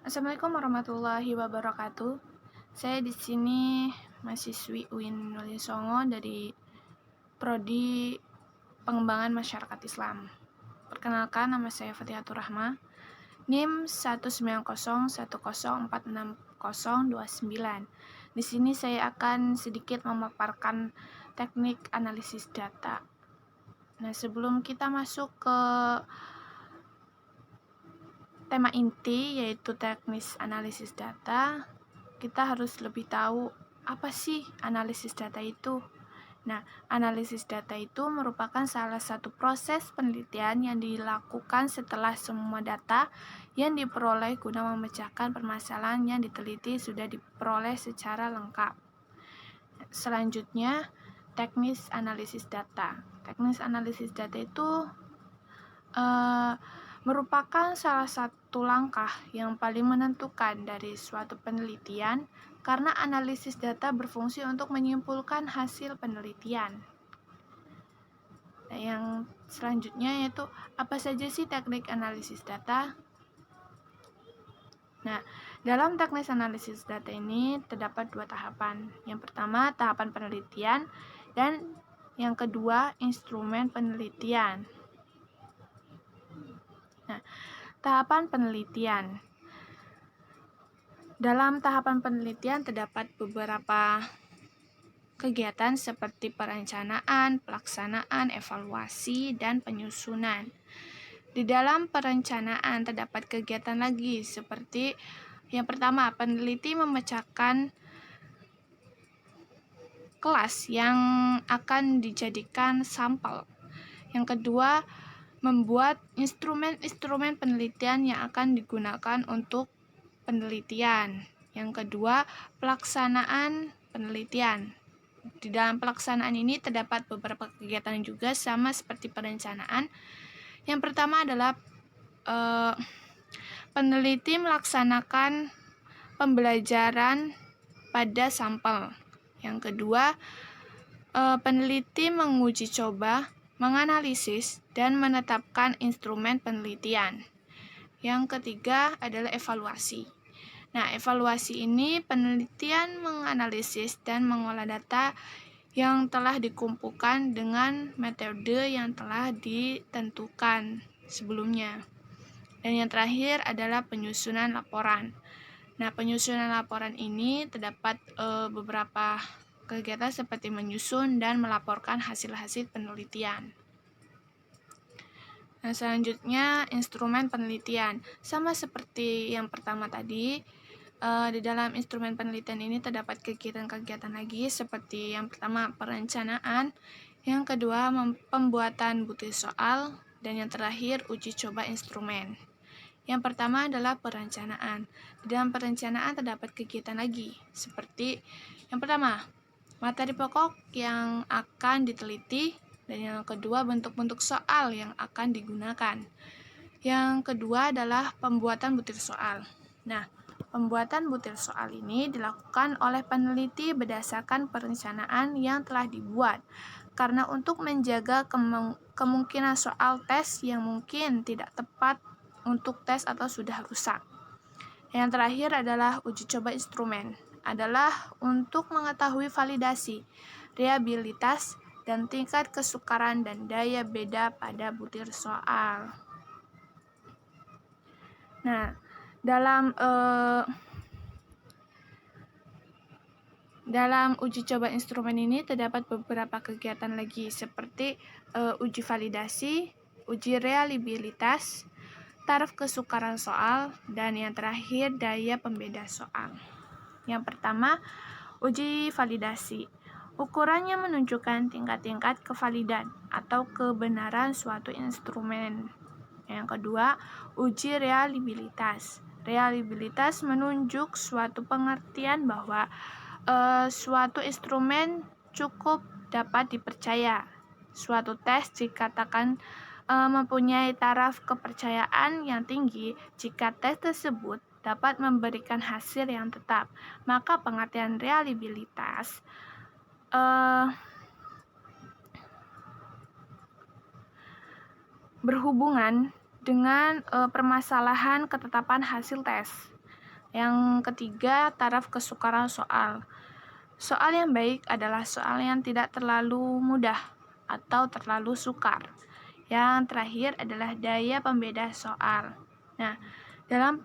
Assalamualaikum warahmatullahi wabarakatuh. Saya di sini mahasiswi UIN Songo dari Prodi Pengembangan Masyarakat Islam. Perkenalkan, nama saya Fatihatur Rahma, NIM 19010460029. Di sini saya akan sedikit memaparkan teknik analisis data. Nah, sebelum kita masuk ke tema inti, yaitu teknis analisis data, kita harus lebih tahu apa sih analisis data itu. Nah, analisis data itu merupakan salah satu proses penelitian yang dilakukan setelah semua data yang diperoleh guna memecahkan permasalahan yang diteliti sudah diperoleh secara lengkap. Selanjutnya, teknis analisis data. Teknis analisis data itu merupakan salah satu langkah yang paling menentukan dari suatu penelitian karena analisis data berfungsi untuk menyimpulkan hasil penelitian. Nah, yang selanjutnya yaitu apa saja sih teknik analisis data? Nah, dalam teknis analisis data ini terdapat dua tahapan. Yang pertama, tahapan penelitian, dan yang kedua, instrumen penelitian. Nah, tahapan penelitian. Dalam tahapan penelitian terdapat beberapa kegiatan seperti perencanaan, pelaksanaan, evaluasi, dan penyusunan. Di dalam perencanaan terdapat kegiatan lagi seperti yang pertama, peneliti memecahkan kelas yang akan dijadikan sampel. Yang kedua, membuat instrumen-instrumen penelitian yang akan digunakan untuk penelitian. Yang kedua, pelaksanaan penelitian. Di dalam pelaksanaan ini terdapat beberapa kegiatan juga sama seperti perencanaan. Yang pertama adalah peneliti melaksanakan pembelajaran pada sampel. Yang kedua, peneliti menguji coba, menganalisis, dan menetapkan instrumen penelitian. Yang ketiga adalah evaluasi. Nah, evaluasi ini penelitian menganalisis dan mengolah data yang telah dikumpulkan dengan metode yang telah ditentukan sebelumnya. Dan yang terakhir adalah penyusunan laporan. Nah, penyusunan laporan ini terdapat beberapa kegiatan seperti menyusun dan melaporkan hasil-hasil penelitian. Nah, selanjutnya instrumen penelitian. Sama seperti yang pertama tadi, di dalam instrumen penelitian ini terdapat kegiatan-kegiatan lagi seperti yang pertama perencanaan, yang kedua pembuatan butir soal, dan yang terakhir uji coba instrumen. Yang pertama adalah perencanaan. Di dalam perencanaan terdapat kegiatan lagi seperti yang pertama, materi pokok yang akan diteliti, dan yang kedua bentuk-bentuk soal yang akan digunakan. Yang kedua adalah pembuatan butir soal. Nah, pembuatan butir soal ini dilakukan oleh peneliti berdasarkan perencanaan yang telah dibuat, karena untuk menjaga kemungkinan soal tes yang mungkin tidak tepat untuk tes atau sudah rusak. Yang terakhir adalah uji coba instrumen, adalah untuk mengetahui validasi, reliabilitas, dan tingkat kesukaran dan daya beda pada butir soal. Nah, dalam uji coba instrumen ini terdapat beberapa kegiatan lagi seperti uji validasi, uji reliabilitas, taraf kesukaran soal, dan yang terakhir daya pembeda soal. Yang pertama, uji validasi. Ukurannya menunjukkan tingkat-tingkat kevalidan atau kebenaran suatu instrumen. Yang kedua, uji reliabilitas. Reliabilitas menunjuk suatu pengertian bahwa suatu instrumen cukup dapat dipercaya. Suatu tes dikatakan mempunyai taraf kepercayaan yang tinggi jika tes tersebut dapat memberikan hasil yang tetap. Maka pengertian reliabilitas berhubungan dengan permasalahan ketetapan hasil tes. Yang ketiga, taraf kesukaran soal. Soal yang baik adalah soal yang tidak terlalu mudah atau terlalu sukar. Yang terakhir adalah daya pembeda soal. Nah, dalam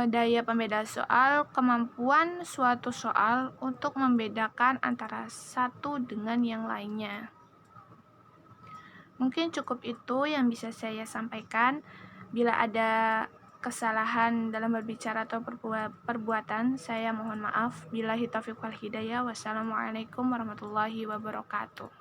daya pembeda soal, kemampuan suatu soal untuk membedakan antara satu dengan yang lainnya. Mungkin cukup itu yang bisa saya sampaikan. Bila ada kesalahan dalam berbicara atau perbuatan, saya mohon maaf. Billahi taufiq wal hidayah. Wassalamualaikum warahmatullahi wabarakatuh.